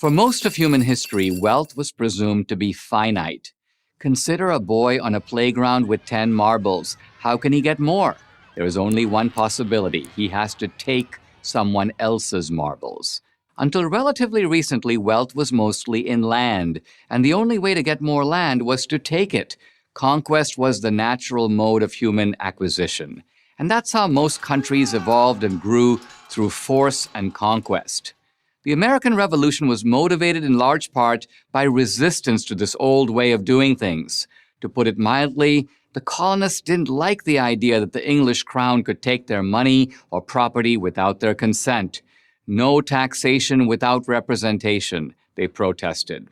For most of human history, wealth was presumed to be finite. Consider a boy on a playground with 10 marbles. How can he get more? There is only one possibility. He has to take someone else's marbles. Until relatively recently, wealth was mostly in land, and the only way to get more land was to take it. Conquest was the natural mode of human acquisition. And that's how most countries evolved and grew, through force and conquest. The American Revolution was motivated in large part by resistance to this old way of doing things. To put it mildly, the colonists didn't like the idea that the English crown could take their money or property without their consent. No taxation without representation, they protested.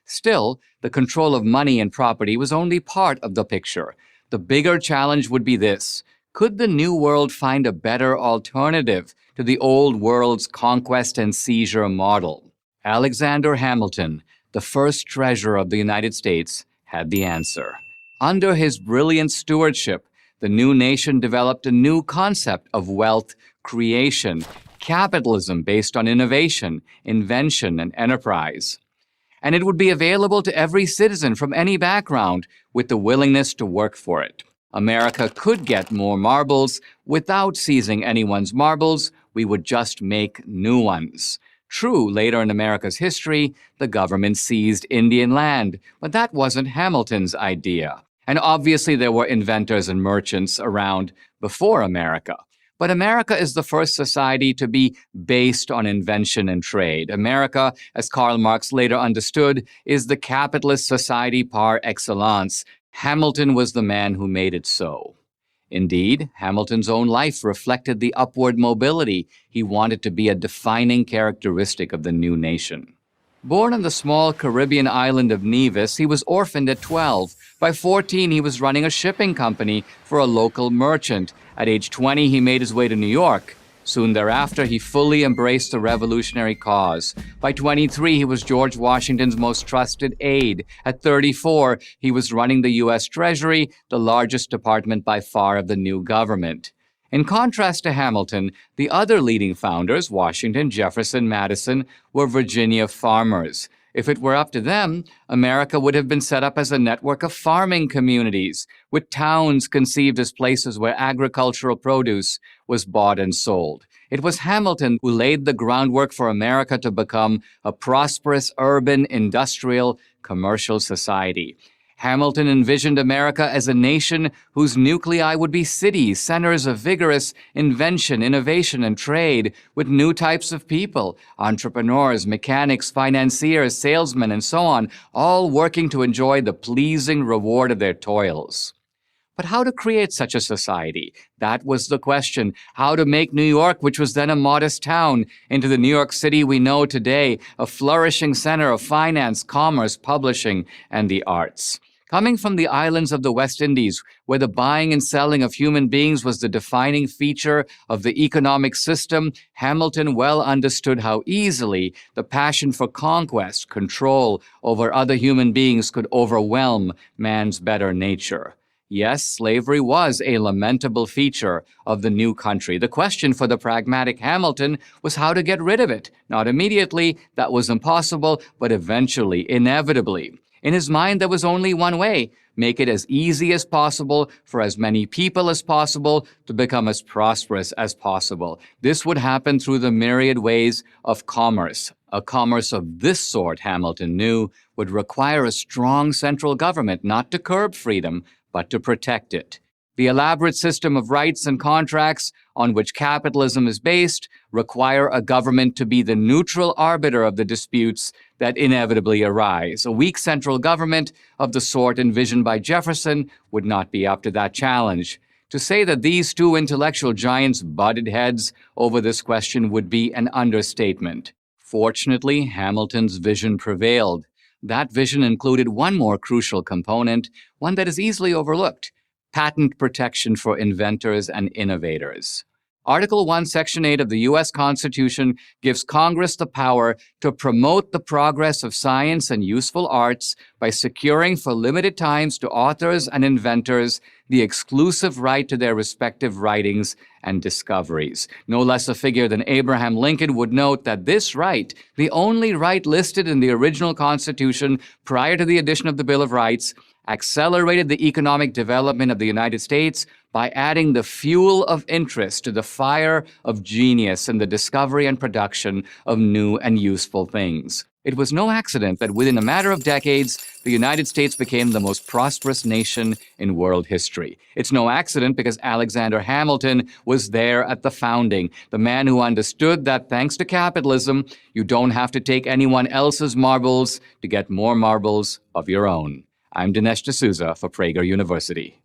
Still, the control of money and property was only part of the picture. The bigger challenge would be this: could the New World find a better alternative to the Old World's conquest and seizure model? Alexander Hamilton, the first treasurer of the United States, had the answer. Under his brilliant stewardship, the new nation developed a new concept of wealth creation, capitalism based on innovation, invention, and enterprise. And it would be available to every citizen from any background with the willingness to work for it. America could get more marbles without seizing anyone's marbles. We would just make new ones. True, later in America's history, the government seized Indian land, but that wasn't Hamilton's idea. And obviously there were inventors and merchants around before America. But America is the first society to be based on invention and trade. America, as Karl Marx later understood, is the capitalist society par excellence. Hamilton was the man who made it so. Indeed, Hamilton's own life reflected the upward mobility he wanted to be a defining characteristic of the new nation. Born on the small Caribbean island of Nevis, he was orphaned at 12. By 14, he was running a shipping company for a local merchant. At age 20, he made his way to New York. Soon thereafter, he fully embraced the revolutionary cause. By 23, he was George Washington's most trusted aide. At 34, he was running the U.S. Treasury, the largest department by far of the new government. In contrast to Hamilton, the other leading founders, Washington, Jefferson, Madison, were Virginia farmers. If it were up to them, America would have been set up as a network of farming communities, with towns conceived as places where agricultural produce was bought and sold. It was Hamilton who laid the groundwork for America to become a prosperous urban, industrial, commercial society. Hamilton envisioned America as a nation whose nuclei would be cities, centers of vigorous invention, innovation, and trade, with new types of people, entrepreneurs, mechanics, financiers, salesmen, and so on, all working to enjoy the pleasing reward of their toils. But how to create such a society? That was the question. How to make New York, which was then a modest town, into the New York City we know today, a flourishing center of finance, commerce, publishing, and the arts. Coming from the islands of the West Indies, where the buying and selling of human beings was the defining feature of the economic system, Hamilton well understood how easily the passion for conquest, control over other human beings could overwhelm man's better nature. Yes, slavery was a lamentable feature of the new country. The question for the pragmatic Hamilton was how to get rid of it. Not immediately, that was impossible, but eventually, inevitably. In his mind, there was only one way: make it as easy as possible for as many people as possible to become as prosperous as possible. This would happen through the myriad ways of commerce. A commerce of this sort, Hamilton knew, would require a strong central government, not to curb freedom, but to protect it. The elaborate system of rights and contracts on which capitalism is based require a government to be the neutral arbiter of the disputes that inevitably arise. A weak central government of the sort envisioned by Jefferson would not be up to that challenge. To say that these two intellectual giants butted heads over this question would be an understatement. Fortunately, Hamilton's vision prevailed. That vision included one more crucial component, one that is easily overlooked: patent protection for inventors and innovators. Article 1, Section 8 of the U.S. Constitution gives Congress the power to promote the progress of science and useful arts by securing for limited times to authors and inventors the exclusive right to their respective writings and discoveries. No less a figure than Abraham Lincoln would note that this right, the only right listed in the original Constitution prior to the addition of the Bill of Rights, accelerated the economic development of the United States by adding the fuel of interest to the fire of genius in the discovery and production of new and useful things. It was no accident that within a matter of decades, the United States became the most prosperous nation in world history. It's no accident because Alexander Hamilton was there at the founding, the man who understood that thanks to capitalism, you don't have to take anyone else's marbles to get more marbles of your own. I'm Dinesh D'Souza for Prager University.